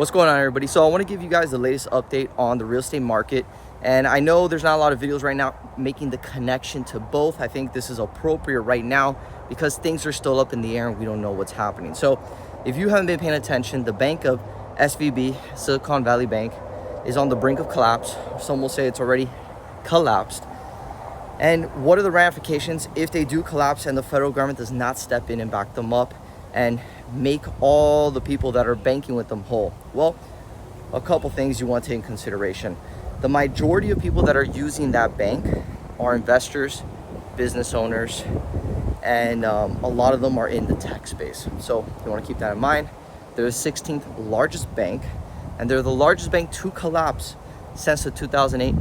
What's going on, everybody? So I want to give you guys the latest update on the real estate market, and I know there's not a lot of videos right now making the connection to both. I think this is appropriate right now because things are still up in the air and we don't know what's happening. So if you haven't been paying attention, the bank of SVB, Silicon Valley Bank, is on the brink of collapse. Some will say it's already collapsed. And what are the ramifications if they do collapse and the federal government does not step in and back them up and make all the people that are banking with them whole? Well, a couple things you want to take in consideration. The majority of people that are using that bank are investors, business owners, and a lot of them are in the tech space. So you want to keep that in mind. They're the 16th largest bank, and they're the largest bank to collapse since the 2008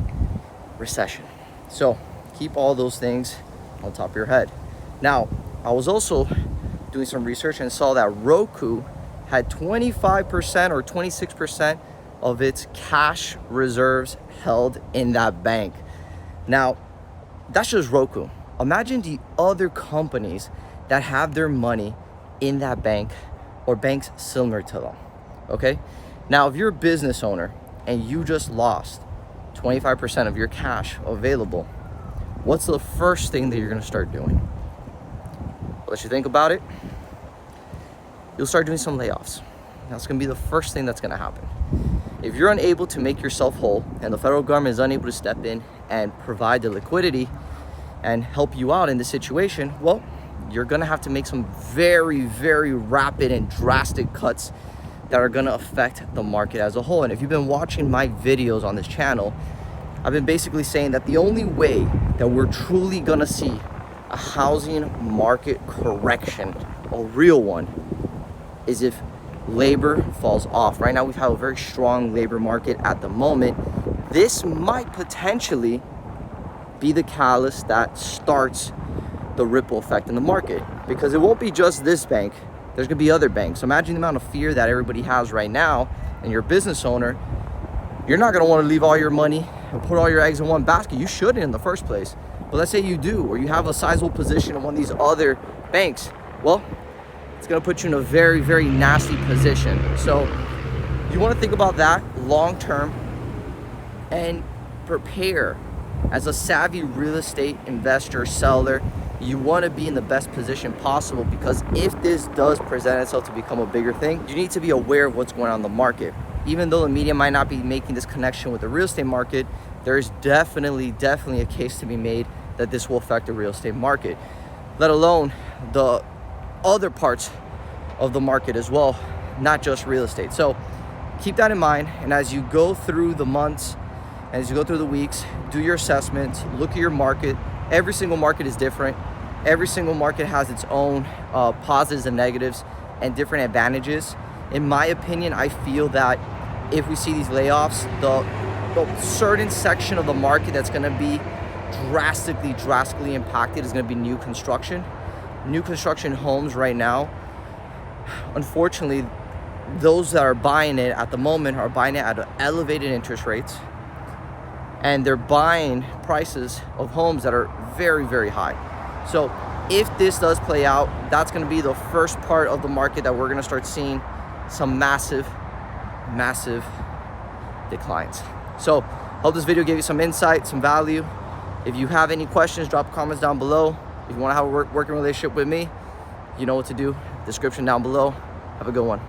recession. So keep all those things on top of your head. Now, I was also doing some research and saw that Roku had 25% or 26% of its cash reserves held in that bank. Now, that's just Roku. Imagine the other companies that have their money in that bank or banks similar to them, okay? Now, if you're a business owner and you just lost 25% of your cash available, what's the first thing that you're gonna start doing? Let you think about it. You'll start doing some layoffs. That's gonna be the first thing that's gonna happen. If you're unable to make yourself whole and the federal government is unable to step in and provide the liquidity and help you out in this situation, well, you're gonna have to make some very, very rapid and drastic cuts that are gonna affect the market as a whole. And if you've been watching my videos on this channel, I've been basically saying that the only way that we're truly gonna see a housing market correction, a real one, is if labor falls off. Right now we have a very strong labor market at the moment. This might potentially be the catalyst that starts the ripple effect in the market, because it won't be just this bank. There's gonna be other banks. Imagine the amount of fear that everybody has right now, and you're a business owner, you're not gonna wanna leave all your money and put all your eggs in one basket. You shouldn't in the first place. But let's say you do, or you have a sizable position in one of these other banks. Well, it's gonna put you in a very, very nasty position. So you wanna think about that long term and prepare. As a savvy real estate investor, seller, you wanna be in the best position possible, because if this does present itself to become a bigger thing, you need to be aware of what's going on in the market. Even though the media might not be making this connection with the real estate market, there's definitely a case to be made that this will affect the real estate market, let alone the other parts of the market as well, not just real estate. So keep that in mind, and as you go through the months, as you go through the weeks, do your assessments, look at your market. Every single market is different. Every single market has its own positives and negatives and different advantages. In my opinion, I feel that if we see these layoffs, the certain section of the market that's gonna be drastically impacted is gonna be new construction. New construction homes right now, unfortunately, those that are buying it at the moment are buying it at elevated interest rates, and they're buying prices of homes that are very, very high. So if this does play out, that's gonna be the first part of the market that we're gonna start seeing some massive declines. So hope this video gave you some insight, some value. If you have any questions, drop comments down below. If you want to have a working relationship with me, you know what to do. Description down below. Have a good one.